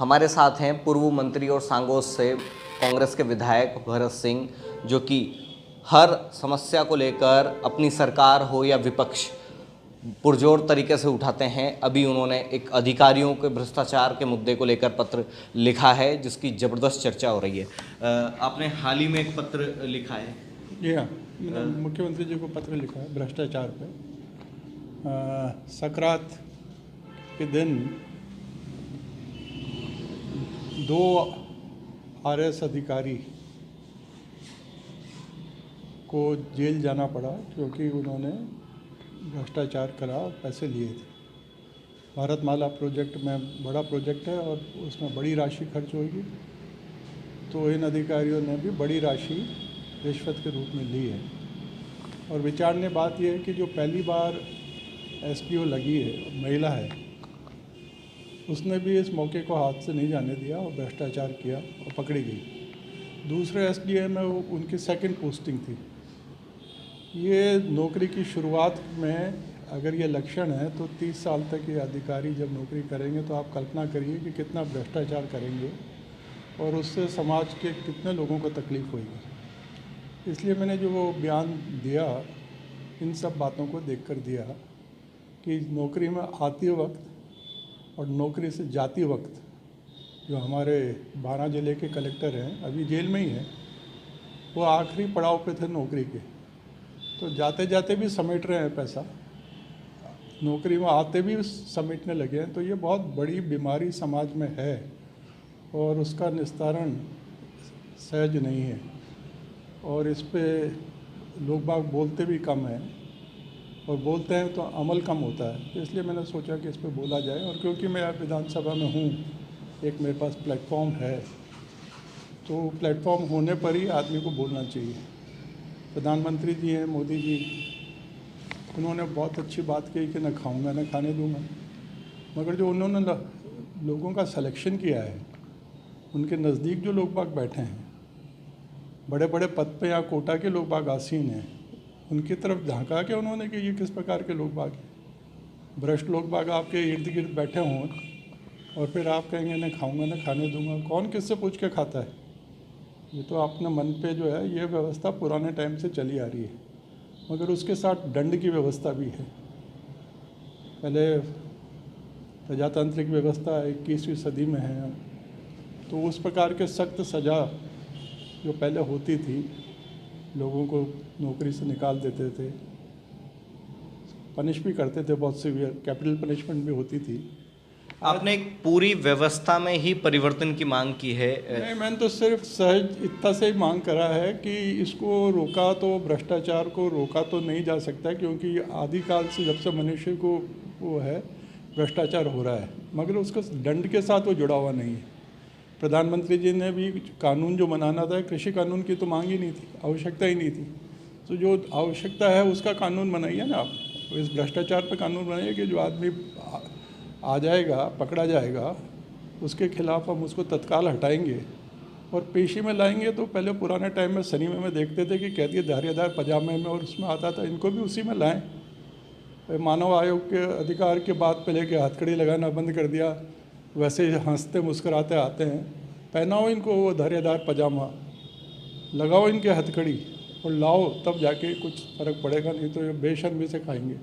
हमारे साथ हैं पूर्व मंत्री और सांगोस से कांग्रेस के विधायक भरत सिंह, जो कि हर समस्या को लेकर अपनी सरकार हो या विपक्ष पुरजोर तरीके से उठाते हैं। अभी उन्होंने एक अधिकारियों के भ्रष्टाचार के मुद्दे को लेकर पत्र लिखा है, जिसकी ज़बरदस्त चर्चा हो रही है। आपने हाल ही में एक पत्र लिखा है। जी हाँ, मैंने मुख्यमंत्री जी को पत्र लिखा है भ्रष्टाचार पे। सकरात के दिन 2 आरएस अधिकारी को जेल जाना पड़ा क्योंकि उन्होंने भ्रष्टाचार करा और पैसे लिए थे। भारतमाला प्रोजेक्ट में बड़ा प्रोजेक्ट है और उसमें बड़ी राशि खर्च होगी, तो इन अधिकारियों ने भी बड़ी राशि रिश्वत के रूप में ली है। और विचारणीय बात यह है कि जो पहली बार एसपीओ लगी है, महिला है, उसने भी इस मौके को हाथ से नहीं जाने दिया और भ्रष्टाचार किया और पकड़ी गई। दूसरे एसडीएम में उनकी सेकंड पोस्टिंग थी। ये नौकरी की शुरुआत में अगर ये लक्षण है तो 30 साल तक ये अधिकारी जब नौकरी करेंगे तो आप कल्पना करिए कि कितना भ्रष्टाचार करेंगे और उससे समाज के कितने लोगों को तकलीफ़ होगी। इसलिए मैंने जो वो बयान दिया, इन सब बातों को देखकर दिया कि नौकरी में आते वक्त और नौकरी से जाते वक्त जो हमारे 12 जिले के कलेक्टर हैं, अभी जेल में ही हैं, वो आखिरी पड़ाव पे थे नौकरी के, तो जाते जाते भी समेट रहे हैं पैसा, नौकरी में आते भी समेटने लगे हैं। तो ये बहुत बड़ी बीमारी समाज में है और उसका निस्तारण सहज नहीं है और इस पे लोग बाग बोलते भी कम हैं और बोलते हैं तो अमल कम होता है। इसलिए मैंने सोचा कि इस पे बोला जाए और क्योंकि मैं विधानसभा में हूँ, एक मेरे पास प्लेटफॉर्म है, तो प्लेटफॉर्म होने पर ही आदमी को बोलना चाहिए। प्रधानमंत्री जी हैं, मोदी जी, उन्होंने बहुत अच्छी बात कही कि न खाऊंगा न खाने दूंगा, मगर जो उन्होंने लोगों का सिलेक्शन किया है, उनके नज़दीक जो लोग बाग बैठे हैं, बड़े बड़े पद पे या कोटा के लोग बाग आसीन हैं, उनकी तरफ झांका के उन्होंने कि ये किस प्रकार के लोग बाग हैं। भ्रष्ट लोग बाग आपके इर्द गिर्द बैठे हों और फिर आप कहेंगे न खाऊंगा न खाने दूंगा। कौन किससे पूछ के खाता है? ये तो अपने मन पे जो है, ये व्यवस्था पुराने टाइम से चली आ रही है, मगर उसके साथ दंड की व्यवस्था भी है। पहले प्रजातांत्रिक व्यवस्था 21वीं सदी में है, तो उस प्रकार के सख्त सज़ा जो पहले होती थी, लोगों को नौकरी से निकाल देते थे, पनिश भी करते थे, बहुत सीवियर कैपिटल पनिशमेंट भी होती थी। आपने एक पूरी व्यवस्था में ही परिवर्तन की मांग की है। नहीं, मैंने तो सिर्फ सहज इतना से ही मांग करा है कि इसको रोका तो, भ्रष्टाचार को रोका तो नहीं जा सकता, क्योंकि आदिकाल से जब से मनुष्य को वो है भ्रष्टाचार हो रहा है, मगर उसको दंड के साथ वो जुड़ा हुआ नहीं है। प्रधानमंत्री जी ने भी कानून जो बनाना था, कृषि कानून की तो मांग ही नहीं थी, आवश्यकता ही नहीं थी। तो जो आवश्यकता है उसका कानून बनाइए ना आप, इस भ्रष्टाचार पर कानून बनाइए कि जो आदमी आ जाएगा, पकड़ा जाएगा, उसके खिलाफ हम उसको तत्काल हटाएंगे और पेशी में लाएंगे। तो पहले पुराने टाइम में सिनेमा में देखते थे कि कैदी धारीदार पजामे में और उसमें आता था, इनको भी उसी में लाएं। मानव आयोग के अधिकार के बाद पहले के हथकड़ी लगाना बंद कर दिया, वैसे हंसते मुस्कुराते आते हैं। पहनाओ इनको वो धारीदार पजामा, लगाओ इनके हथकड़ी और लाओ, तब जाके कुछ फ़र्क पड़ेगा, नहीं तो ये बेशर्मी से खाएंगे।